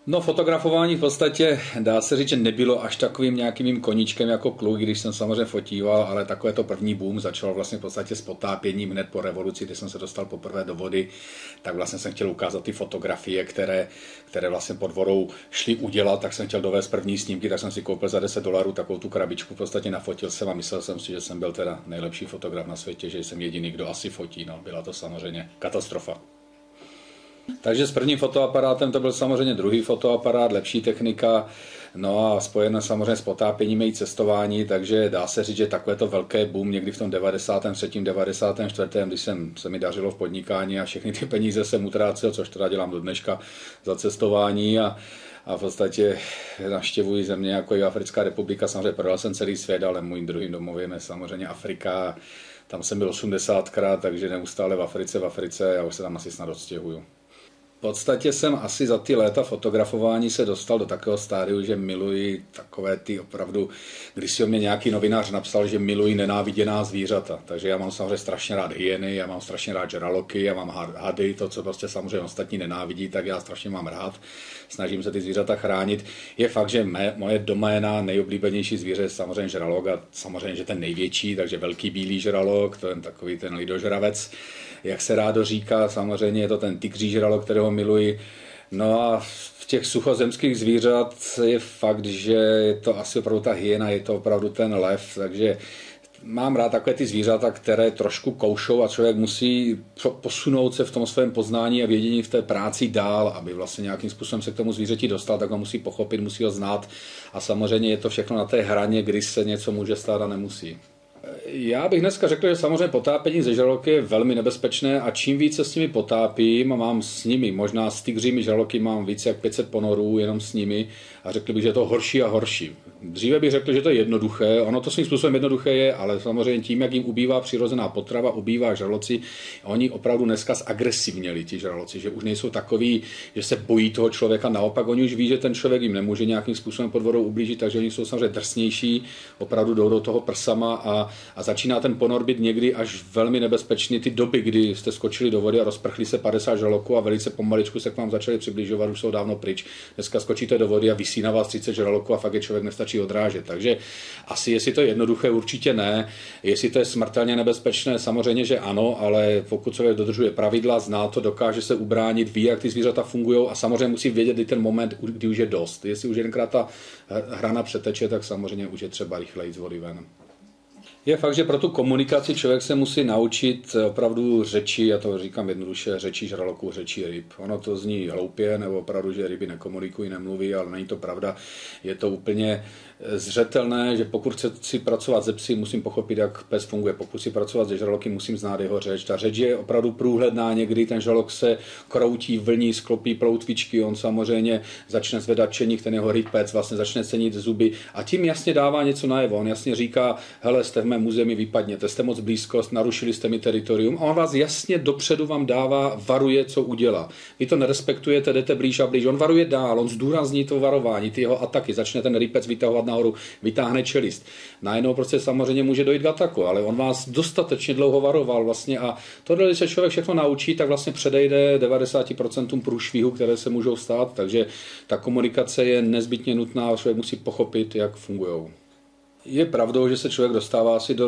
No, fotografování v podstatě dá se říct, že nebylo až takovým nějakým mým koníčkem jako kluk, když jsem samozřejmě fotíval, ale takové to první boom začalo vlastně v podstatě s potápěním hned po revoluci, kdy jsem se dostal poprvé do vody, tak vlastně jsem chtěl ukázat ty fotografie, které vlastně pod vodou šly udělat, tak jsem chtěl dovést první snímky, tak jsem si koupil za $10 takovou tu krabičku, v podstatě nafotil jsem a myslel jsem si, že jsem byl teda nejlepší fotograf na světě, že jsem jediný, kdo asi fotí, no, byla to samozřejmě katastrofa. Takže s prvním fotoaparátem to byl samozřejmě druhý fotoaparát, lepší technika, no a spojené samozřejmě s potápěním i cestování, takže dá se říct, že takovéto velké boom někdy v tom 93., 94., když se mi dařilo v podnikání a všechny ty peníze jsem utrácel, což teda dělám do dneška za cestování a v podstatě navštěvuji země jako i Africká republika, samozřejmě prodal jsem celý svět, ale můj druhým domovem je samozřejmě Afrika, tam jsem byl 80krát, takže neustále v Africe, já už se tam asi snad odstěhuju. V podstatě jsem asi za ty léta fotografování se dostal do takového stádiu, že miluji takové ty opravdu, když si o mě nějaký novinář napsal, že miluji nenáviděná zvířata. Takže já mám samozřejmě strašně rád hyeny, já mám strašně rád žraloky, já mám hady, to, co prostě samozřejmě ostatní nenávidí, tak já strašně mám rád. Snažím se ty zvířata chránit. Je fakt, že moje doména nejoblíbenější zvíře je samozřejmě žralok a samozřejmě, že ten největší, takže velký bílý žralok, to je takový ten lidožravec, jak se rádo říká, samozřejmě je to ten tygří žralok, kterého miluji. No a v těch suchozemských zvířat je fakt, že je to asi opravdu ta hyena, je to opravdu ten lev, takže mám rád takové ty zvířata, které trošku koušou a člověk musí posunout se v tom svém poznání a vědění v té práci dál, aby vlastně nějakým způsobem se k tomu zvířeti dostal, tak ho musí pochopit, musí ho znát a samozřejmě je to všechno na té hraně, kdy se něco může stát a nemusí. Já bych dneska řekl, že samozřejmě potápění ze žraloky je velmi nebezpečné a čím více s nimi potápím a mám s nimi, možná s tygřími žraloky mám více jak 500 ponorů jenom s nimi a řekl bych, že je to horší a horší. Dříve bych řekl, že to je jednoduché, ono to svým způsobem jednoduché je, ale samozřejmě tím, jak jim ubývá přirozená potrava, ubývá žraloci, oni opravdu dneska zagresivněli ti žraloci, že už nejsou takový, že se bojí toho člověka, naopak oni už ví, že ten člověk jim nemůže nějakým způsobem pod vodou ublížit, takže oni jsou samozřejmě drsnější, opravdu jdou do toho prsama a začíná ten ponor být někdy až velmi nebezpečný. Ty doby, kdy jste skočili do vody a rozprchli se 50 žraloků a velice pomaličku se k vám začali přibližovat, už jsou dávno pryč. Dneska skočíte do vody a visí na vás 30 žraloků a fakt je člověk nestačí odrážet. Takže asi jestli to je jednoduché, určitě ne. Jestli to je smrtelně nebezpečné, samozřejmě, že ano, ale pokud člověk dodržuje pravidla, zná to, dokáže se ubránit, ví, jak ty zvířata fungují a samozřejmě musí vědět i ten moment, kdy už je dost. Jestli už jedenkrát ta hrana přeteče, tak samozřejmě už je třeba rychleji z vody ven. Je fakt, že pro tu komunikaci člověk se musí naučit opravdu řeči, já to říkám jednoduše, řeči žraloků, řeči ryb. Ono to zní hloupě, nebo opravdu, že ryby nekomunikují, nemluví, ale není to pravda. Je to úplně zřetelné, že pokud chci pracovat se psy, musím pochopit, jak pes funguje. Pokud si pracovat se žraloky, musím znát jeho řeč. Ta řeč je opravdu průhledná, někdy ten žralok se kroutí, vlní, sklopí ploutvičky, on samozřejmě začne zvedat čeník, ten jeho rypec, vlastně začne cenit zuby a tím jasně dává něco najevo. On jasně říká, hele, jste v mém území, vypadněte, jste moc blízko, narušili jste mi teritorium a on vás jasně dopředu vám dává, varuje, co udělá. Vy to nerespektujete, jdete blíž a blíž. On varuje dál, on zdůrazní to varování, ty jeho ataky, začne ten rypec vytahovat nahoru, vytáhne čelist. Najednou prostě samozřejmě může dojít k ataku, ale on vás dostatečně dlouho varoval vlastně a tohle, když se člověk všechno naučí, tak vlastně předejde 90% průšvihu, které se můžou stát, takže ta komunikace je nezbytně nutná a člověk musí pochopit, jak fungují. Je pravdou, že se člověk dostává asi do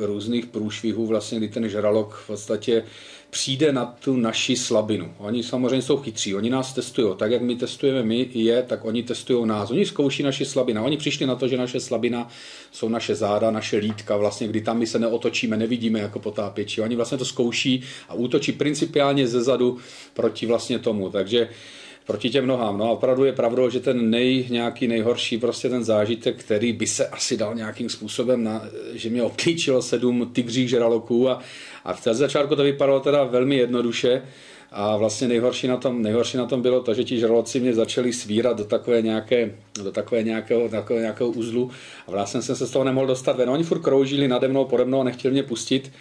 různých průšvihů, vlastně, kdy ten žralok v podstatě přijde na tu naši slabinu. Oni samozřejmě jsou chytří, oni nás testují. Tak, jak my testujeme my je, tak oni testují nás. Oni zkouší naši slabina. Oni přišli na to, že naše slabina jsou naše záda, naše lítka, vlastně, kdy tam my se neotočíme, nevidíme jako potápěči. Oni vlastně to zkouší a útočí principiálně zezadu proti vlastně tomu. Takže proti těm nohám. No a opravdu je pravdou, že ten nejhorší prostě ten zážitek, který by se asi dal nějakým způsobem, že mě obklíčilo 7 tygřích žraloků a v té začátku to vypadalo teda velmi jednoduše a vlastně nejhorší na tom bylo to, že ti žraloci mě začali svírat do takové nějakého uzlu a vlastně jsem se z toho nemohl dostat ven. Oni furt kroužili nade mnou, pode mnou a nechtěli mě pustit.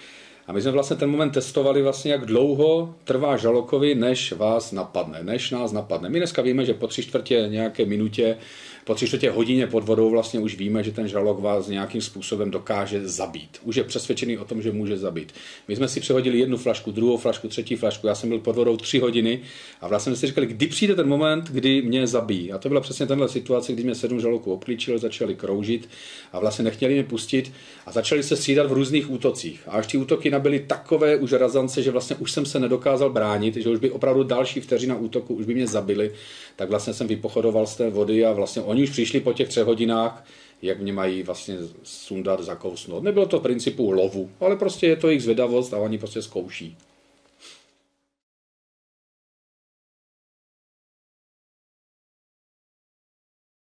A my jsme vlastně ten moment testovali vlastně, jak dlouho trvá žralokovi, než nás napadne. My dneska víme, že po 3/4 nějaké minutě po 3/4 hodině pod vodou vlastně už víme, že ten žralok vás nějakým způsobem dokáže zabít. Už je přesvědčený o tom, že může zabít. My jsme si přehodili 1 flašku, 2. flašku, 3. flašku. Já jsem byl pod vodou 3 hodiny a vlastně jsme si říkali, kdy přijde ten moment, kdy mě zabijí. A to byla přesně tenhle situace, kdy mě 7 žraloků obklíčilo, začali kroužit a vlastně nechtěli mě pustit a začali se střídat v různých útocích. A až ty útoky nabyly takové už razance, že vlastně už jsem se nedokázal bránit, že už by opravdu další vteřina útoku už by mě zabili, tak vlastně jsem vypochodoval z té vody a vlastně oni už přišli po těch 3 hodinách, jak mě mají vlastně sundat, zakousnout. Nebylo to v principu lovu, ale prostě je to jejich zvědavost a oni prostě zkouší.